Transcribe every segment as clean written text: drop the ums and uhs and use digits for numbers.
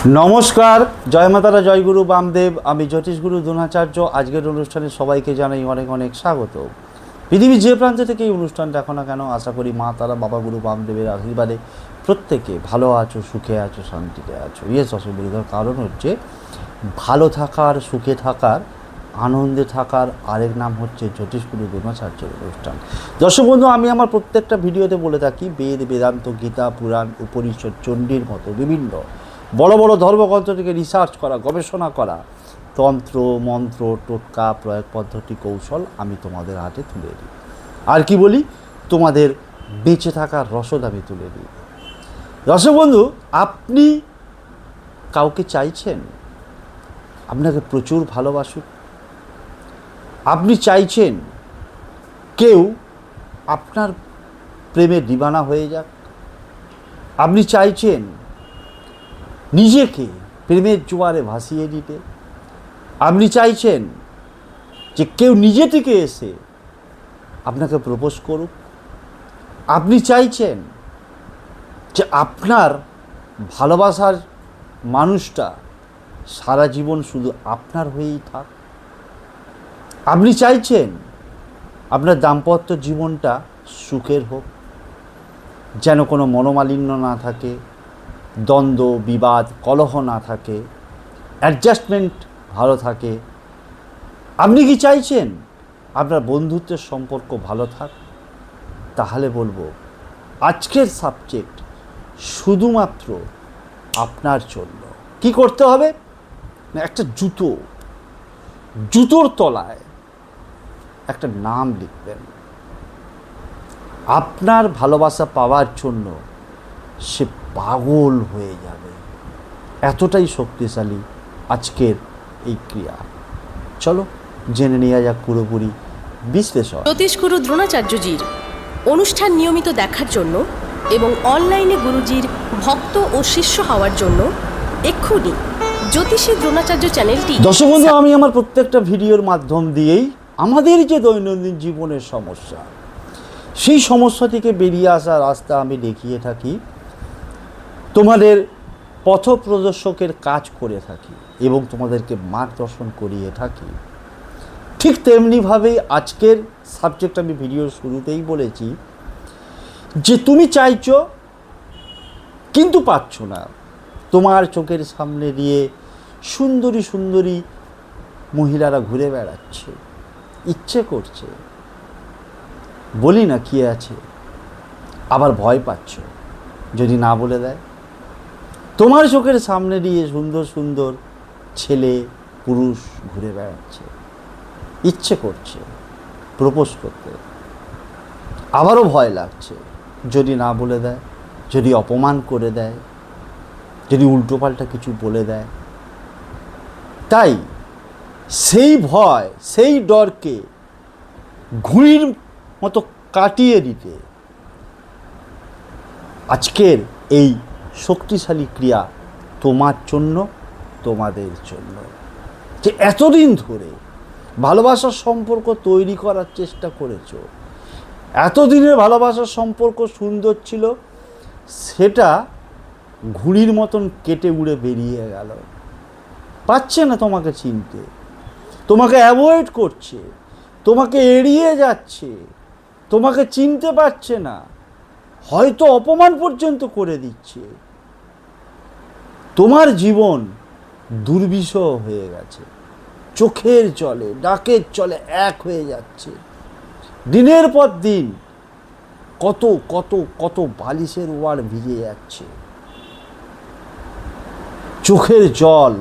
নমস্কার, জয় মাতারা, জয় গুরু বামদেব। আমি জ্যোতিষগুরু দ্রোণাচার্য। আজকের অনুষ্ঠানে সবাইকে জানাই অনেক অনেক স্বাগত। পৃথিবীর যে প্রান্তে থেকে এই অনুষ্ঠান দেখো না কেন, আশা করি মা তারা, বাবা গুরু বামদেবের আশীর্বাদে প্রত্যেকে ভালো আছো, সুখে আছো, শান্তিতে আছো। ইয়েস, অসুবিধার কারণ হচ্ছে ভালো থাকার, সুখে থাকার, আনন্দে থাকার আরেক নাম হচ্ছে জ্যোতিষগুরু দ্রোণাচার্যের অনুষ্ঠান। দর্শক বন্ধু, আমি আমার প্রত্যেকটা ভিডিওতে বলে থাকি, বেদ, বেদান্ত, গীতা, পুরাণ, উপনিষদ, চণ্ডীর মতো বিভিন্ন বড় বড় ধর্মগ্রন্থ থেকে রিসার্চ করা, গবেষণা করা তন্ত্র, মন্ত্র, টোটকা, প্রয়োগ পদ্ধতি, কৌশল আমি তোমাদের হাতে তুলে দিই। আর কি বলি, তোমাদের বেঁচে থাকার রসদ আমি তুলে দিই। দর্শক বন্ধু, আপনি কাউকে চাইছেন আপনাকে প্রচুর ভালোবাসুক? আপনি চাইছেন কেউ আপনার প্রেমে দিবানা হয়ে যাক? আপনি চাইছেন নিজেকে প্রেমের জোয়ারে ভাসিয়ে দিতে? আপনি চাইছেন যে কেউ নিজে থেকে এসে আপনাকে প্রপোজ করুক? আপনি চাইছেন যে আপনার ভালোবাসার মানুষটা সারা জীবন শুধু আপনার হয়েই থাক? আপনি চাইছেন আপনার দাম্পত্য জীবনটা সুখের হোক, যেন কোনো মনোমালিন্য না থাকে, দ্বন্দ্ব, বিবাদ, কলহ না থাকে, অ্যাডজাস্টমেন্ট ভালো থাকে? আপনি কি চাইছেন আপনার বন্ধুত্বের সম্পর্ক ভালো থাক? তাহলে বলবো আজকের সাবজেক্ট শুধুমাত্র আপনার জন্য। কি করতে হবে? একটা জুতোর তলায় একটা নাম লিখবেন। আপনার ভালোবাসা পাওয়ার জন্য সে পাগল হয়ে যাবে, এতটাই শক্তিশালী আজকের এই ক্রিয়া। চলো জেনে নেওয়া যাক পুরোপুরি বিশ্লেষণ। জ্যোতিষগুরু দ্রোণাচার্যজির অনুষ্ঠান নিয়মিত দেখার জন্য এবং অনলাইনে গুরুজির ভক্ত ও শিষ্য হওয়ার জন্য এক্ষুনি জ্যোতিষী দ্রোণাচার্য চ্যানেলটি। দর্শক বন্ধু, আমি আমার প্রত্যেকটা ভিডিওর মাধ্যম দিয়েই আমাদের যে দৈনন্দিন জীবনের সমস্যা, সেই সমস্যা থেকে বেরিয়ে আসার রাস্তা আমি দেখিয়ে থাকি, তোমাদের পথপ্রদর্শকের কাজ করে থাকি এবং তোমাদেরকে মার্গদর্শন করিয়ে থাকি। ঠিক তেমনিভাবেই আজকের সাবজেক্ট আমি ভিডিওর শুরুতেই বলেছি যে তুমি চাইছো কিন্তু পাচ্ছ না। তোমার চোখের সামনে দিয়ে সুন্দরী সুন্দরী মহিলারা ঘুরে বেড়াচ্ছে, ইচ্ছে করছে, বলি না কি আছে, আবার ভয় পাচ্ছ যদি না বলে দেয়। তোমার চোখের সামনে দিয়ে সুন্দর সুন্দর ছেলে পুরুষ ঘুরে বেড়াচ্ছে, ইচ্ছে করছে প্রপোজ করতে, আবারও ভয় লাগছে যদি না বলে দেয়, যদি অপমান করে দেয়, যদি উল্টোপাল্টা কিছু বলে দেয়। তাই সেই ভয়, সেই ডরকে ঘুড়ির মতো কাটিয়ে দিতে আজকের এই শক্তিশালী ক্রিয়া তোমার জন্য, তোমাদের জন্য। যে এতদিন ধরে ভালোবাসার সম্পর্ক তৈরি করার চেষ্টা করেছো, এতদিনের ভালোবাসার সম্পর্ক সুন্দর ছিল, সেটা ঘুড়ির মতন কেটে উড়ে বেরিয়ে গেল। পাচ্ছে না তোমাকে চিনতে, তোমাকে অ্যাভয়েড করছে, তোমাকে এড়িয়ে যাচ্ছে, তোমাকে চিনতে পারছে না, হয়তো অপমান পর্যন্ত করে দিচ্ছে। তোমার জীবন দুর্বিষহ হয়ে গেছে, চোখের জলে, ডাকের জলে এক হয়ে যাচ্ছে। দিনের পর দিন কত কত কত বালিশের ওয়ার ভিজে যাচ্ছে, চোখের জল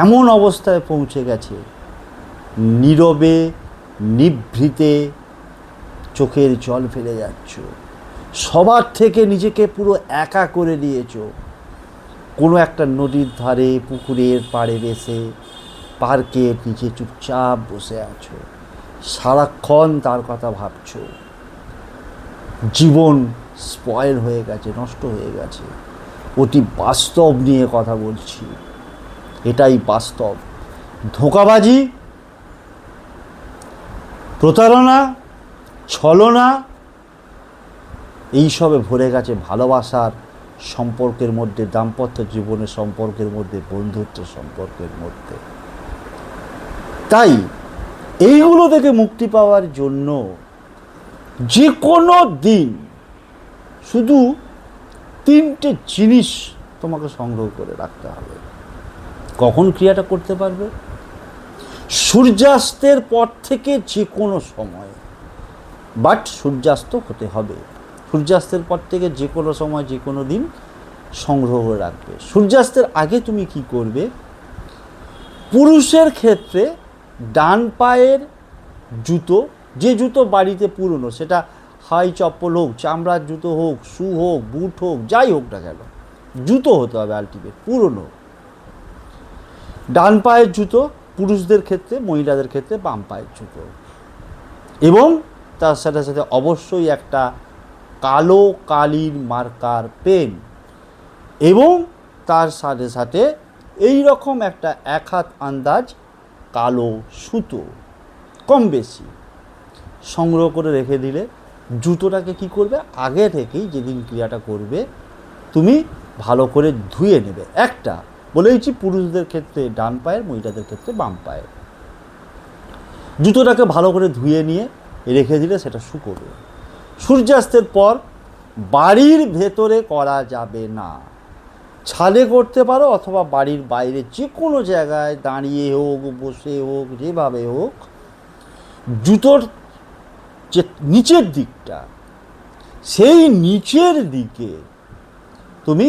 এমন অবস্থায় পৌঁছে গেছে, নীরবে নিভৃতে চোখের জল ফেলে যাচ্ছ, সবার থেকে নিজেকে পুরো একা করে দিয়েছ। কোনো একটা নদীর ধারে, পুকুরের পাড়ে বসে, পার্কের নিচে চুপচাপ বসে আছো, সারাক্ষণ তার কথা ভাবছো। জীবন স্পয়েল হয়ে গেছে, নষ্ট হয়ে গেছে। অতি বাস্তব নিয়ে কথা বলছি, এটাই বাস্তব। ধোঁকাবাজি, প্রতারণা, ছলনা, এইসবে ভরে গেছে ভালোবাসার সম্পর্কের মধ্যে, দাম্পত্য জীবনের সম্পর্কের মধ্যে, বন্ধুত্ব সম্পর্কের মধ্যে। তাই এইগুলো থেকে মুক্তি পাওয়ার জন্য যে কোনো দিন শুধু 3টে জিনিস তোমাকে সংগ্রহ করে রাখতে হবে। কখন ক্রিয়াটা করতে পারবে? সূর্যাস্তের পর থেকে যে কোনো সময়, বাট সূর্যাস্ত হতে হবে। সূর্যাস্তের পর থেকে যে কোনো সময়, যে কোনো দিন সংগ্রহ করে রাখবে। সূর্যাস্তের আগে তুমি কি করবে? পুরুষের ক্ষেত্রে ডান পায়ের জুতো, যে জুতো বাড়িতে পুরনো, সেটা হাই চপ্পল হোক, চামড়ার জুতো হোক, শু হোক, বুট হোক, যাই হোক না কেন, জুতো হতে হবে আলটিমেট, পুরনো। ডান পায়ের জুতো পুরুষদের ক্ষেত্রে, মহিলাদের ক্ষেত্রে বাম পায়ের জুতো। এবং তার সাথে সাথে অবশ্যই একটা কালো কালির মার্কার পেন, এবং তার সাথে সাথে এই রকম একটা 1 হাত আন্দাজ কালো সুতো, কম বেশি সংগ্রহ করে রেখে দিলে জুতোটাকে কি করবে? আগে থেকেই যেদিন ক্রিয়াটা করবে তুমি ভালো করে ধুয়ে নেবে। একটা বলেইছি, পুরুষদের ক্ষেত্রে ডান পায়ের, মহিলাদের ক্ষেত্রে বাম পায়ের। জুতোটাকে ভালো করে ধুয়ে নিয়ে রেখে দিলে সেটা শুকোবে। সূর্যাস্তের পর বাড়ির ভেতরে করা যাবে না। ছাদে করতে পারো অথবা বাড়ির বাইরে যে কোনো জায়গায়, দাঁড়িয়ে হোক, বসে হোক, যেভাবে হোক, জুতোর যে নিচের দিকটা, সেই নিচের দিকে তুমি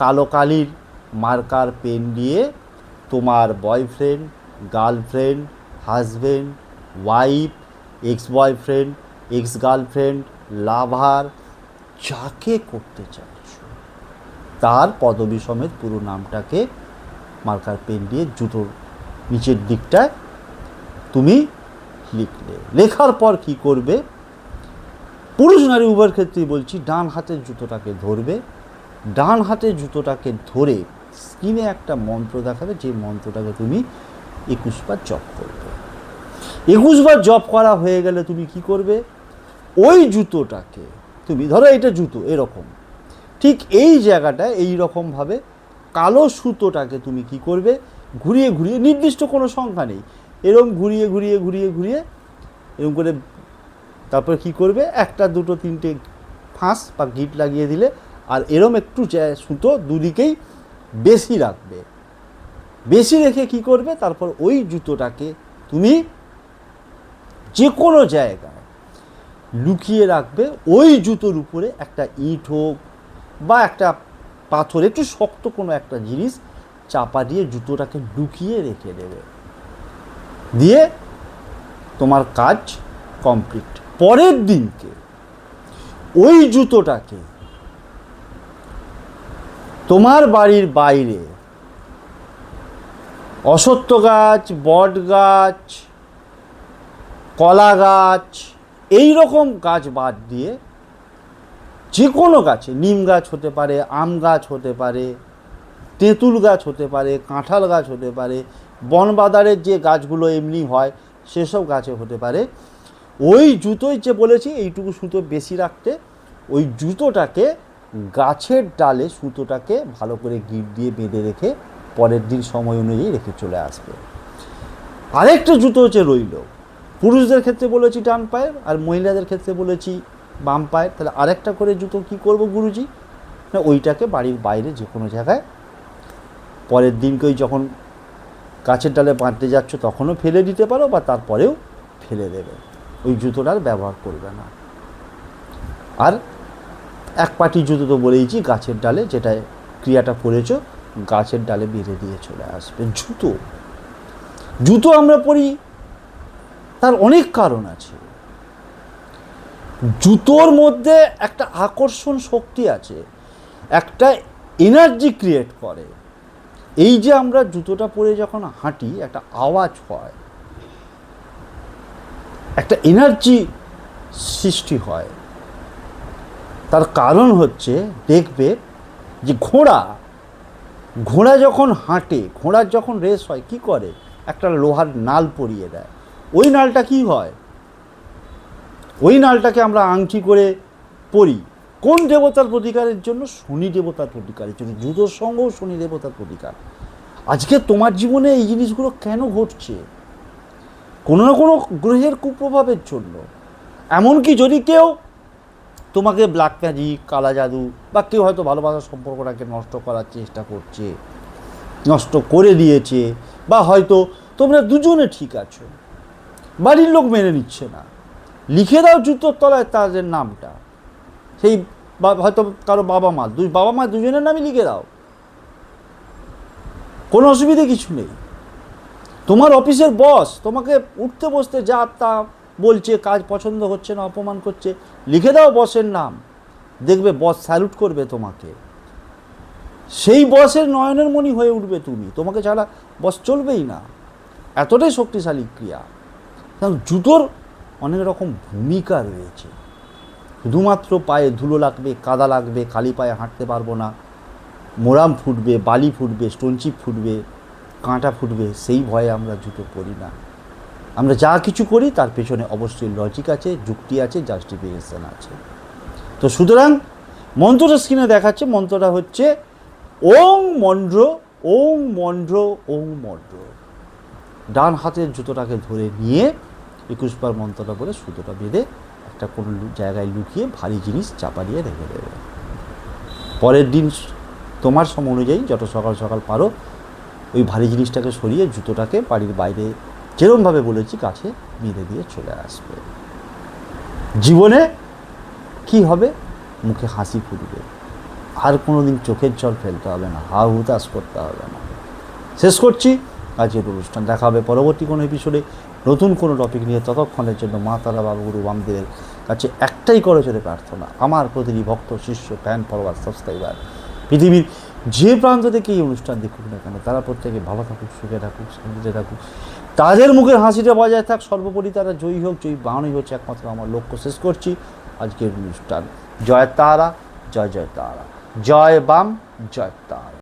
কালো কালির মার্কার পেন দিয়ে তোমার boyfriend, girlfriend, husband, wife, ex boyfriend, ex girlfriend, lover, যাকে করতে চাইছো তার পদবী সমেত পুরো নামটাকে মার্কার পেন দিয়ে জুতোর নিচের দিকটায় তুমি লিখলে। লেখার পর কি করবে? পুরুষ নারী উভয়ের ক্ষেত্রেই বলছি, ডান হাতের জুতোটাকে ধরবে। ডান হাতের জুতোটাকে ধরে স্ক্রিনে একটা মন্ত্র দেখাবে, যে মন্ত্রটাকে তুমি 21 বার জপ করবে। 21 বার জপ করা হয়ে গেলে তুমি কি করবে? ওই জুতোটাকে তুমি, ধরো এটা জুতো এরকম, ঠিক এই জায়গাটায় এই রকমভাবে কালো সুতোটাকে তুমি কি করবে? ঘুরিয়ে ঘুরিয়ে, নির্দিষ্ট কোনো সংখ্যা নেই, এরকম ঘুরিয়ে ঘুরিয়ে ঘুরিয়ে ঘুরিয়ে এরকম করে, তারপরে কি করবে? 1টা 2টো 3টে ফাঁস বা গিট লাগিয়ে দিলে, আর এরম একটু সুতো দুদিকেই বেশি রাখবে। বেশি রেখে কি করবে? তারপর ওই জুতোটাকে তুমি যে কোনো জায়গায় লুকিয়ে রাখবে। ওই জুতোর উপরে একটা ইট হোক বা একটা পাথর, একটু শক্ত কোনো একটা জিনিস চাপা দিয়ে জুতোটাকে লুকিয়ে রেখে দেবে। দিয়ে তোমার কাজ কমপ্লিট। পরের দিনকে ওই জুতোটাকে তোমার বাড়ির বাইরে অশ্বত্থ গাছ, বট গাছ, কলা গাছ, এই রকম গাছ বাদ দিয়ে যে কোনো গাছে, নিম গাছ হতে পারে, আম গাছ হতে পারে, তেঁতুল গাছ হতে পারে, কাঁঠাল গাছ হতে পারে, বনবাদারের যে গাছগুলো এমনি হয় সেসব গাছে হতে পারে, ওই জুতোই যে বলেছি এইটুকু সুতো বেশি রাখতে, ওই জুতোটাকে গাছের ডালে সুতোটাকে ভালো করে গিট দিয়ে বেঁধে রেখে পরের দিন সময় অনুযায়ী রেখে চলে আসবে। আরেকটা জুতো হচ্ছে রইল, পুরুষদের ক্ষেত্রে বলেছি ডান পায়ের, আর মহিলাদের ক্ষেত্রে বলেছি বাম পায়ের। তাহলে আরেকটা করে জুতো কি করব গুরুজি? না, ওইটাকে বাড়ির বাইরে যে কোনো জায়গায় পরের দিনকেই যখন গাছের ডালে বাঁধতে যাচ্ছ তখনও ফেলে দিতে পারো, বা তারপরেও ফেলে দেবে। ওই জুতোটার ব্যবহার করবে না। আর এক পাটি জুতো তো বলেইছি, গাছের ডালে, যেটা ক্রিয়াটা করেছো গাছের ডালে বেঁধে দিয়ে চলে আসবে। জুতো জুতো আমরা পরি, তার অনেক কারণ আছে। জুতোর মধ্যে একটা আকর্ষণ শক্তি আছে, একটা এনার্জি ক্রিয়েট করে। এই যে আমরা জুতোটা পরে যখন হাঁটি, একটা আওয়াজ হয়, একটা এনার্জি সৃষ্টি হয়। তার কারণ হচ্ছে, দেখবে যে ঘোড়া যখন হাঁটে, ঘোড়ার যখন রেস হয়, কি করে? একটা লোহার নাল পরিয়ে দেয়। ওই নালটা কি হয়? ওই নালটাকে আমরা আংটি করে পরি, কোন দেবতার প্রতিকারের জন্য? শনি দেবতার প্রতিকারের জন্য। জুতোর সঙ্গেও শনি দেবতার প্রতিকার। আজকে তোমার জীবনে এই জিনিসগুলো কেন ঘটছে? কোনো না কোনো গ্রহের কুপ্রভাবের জন্য। এমনকি যদি কেউ তোমাকে ব্ল্যাক ম্যাজিক, কালা জাদু, বা কেউ হয়তো ভালোবাসার সম্পর্কটাকে নষ্ট করার চেষ্টা করছে, নষ্ট করে দিয়েছে, বা হয়তো তোমরা দুজনে ঠিক আছো, বাড়ির লোক মেনে নিচ্ছে না, লিখে দাও জুতোর তলায় তাদের নামটা, সেই হয়তো কারো বাবা মা দুজনের নামই লিখে দাও, কোনো অসুবিধে কিছু নেই। তোমার অফিসের বস তোমাকে উঠতে বসতে যা তা বলছে, কাজ পছন্দ হচ্ছে না, অপমান করছে, লিখে দাও বসের নাম, দেখবে বস স্যালুট করবে তোমাকে। সেই বসের নয়নের মণি হয়ে উঠবে তুমি, তোমাকে ছাড়া বস চলবেই না। এতটাই শক্তিশালী ক্রিয়া। কারণ জুতোর অনেক রকম ভূমিকা রয়েছে। শুধুমাত্র পায়ে ধুলো লাগবে, কাদা লাগবে, খালি পায়ে হাঁটতে পারবো না, মোরাম ফুটবে, বালি ফুটবে, স্টোনচিপ ফুটবে, কাঁটা ফুটবে, সেই ভয়ে আমরা জুতো পরি না। আমরা যা কিছু করি তার পেছনে অবশ্যই লজিক আছে, যুক্তি আছে, জাস্টিফিকেশন আছে। তো সুতরাং মন্ত্রটা স্ক্রিনে দেখাচ্ছে, মন্ত্রটা হচ্ছে ওং মন্ড্র, ওং মন্ড্র, ওং মন্ড্র। ডান হাতের জুতোটাকে ধরে নিয়ে 21 বার মন্ত্রটা বলে সুতোটা বেঁধে একটা কোনো জায়গায় লুকিয়ে ভারী জিনিস চাপা দিয়ে রেখে দেবে। পরের দিন তোমার সময় অনুযায়ী যত সকাল সকাল পারো ওই ভারী জিনিসটাকে সরিয়ে জুতোটাকে বাড়ির বাইরে যেরমভাবে বলেছি কাছে বেঁধে দিয়ে চলে আসবে। জীবনে কি হবে? মুখে হাসি ফুটবে, আর কোনো দিন চোখের জল ফেলতে হবে না, হা হুতাশ করতে হবে না। শেষ করছি আজকের অনুষ্ঠান। দেখা হবে পরবর্তী কোনো এপিসোডে নতুন কোনো টপিক নিয়ে। ততক্ষণের জন্য মা তারা বাবাগুরু বামদেবের কাছে একটাই করে চলে প্রার্থনা, আমার প্রতিটি ভক্ত, শিষ্য, ফ্যান, ফলোয়ার, সাবস্ক্রাইবার পৃথিবীর যে প্রান্ত থেকে এই অনুষ্ঠান দেখুক না কেন, তারা প্রত্যেকে ভালো থাকুক, সুখে থাকুক, শান্তিতে থাকুক, তাদের মুখের হাসিটা বজায় থাক, সর্বোপরি তারা জয়ী হোক, জয়ী বানানোই হচ্ছে একমাত্র আমার লক্ষ্য। শেষ করছি আজকের অনুষ্ঠান। জয় তারা, জয় জয় তারা, জয় বাম, জয় তারা।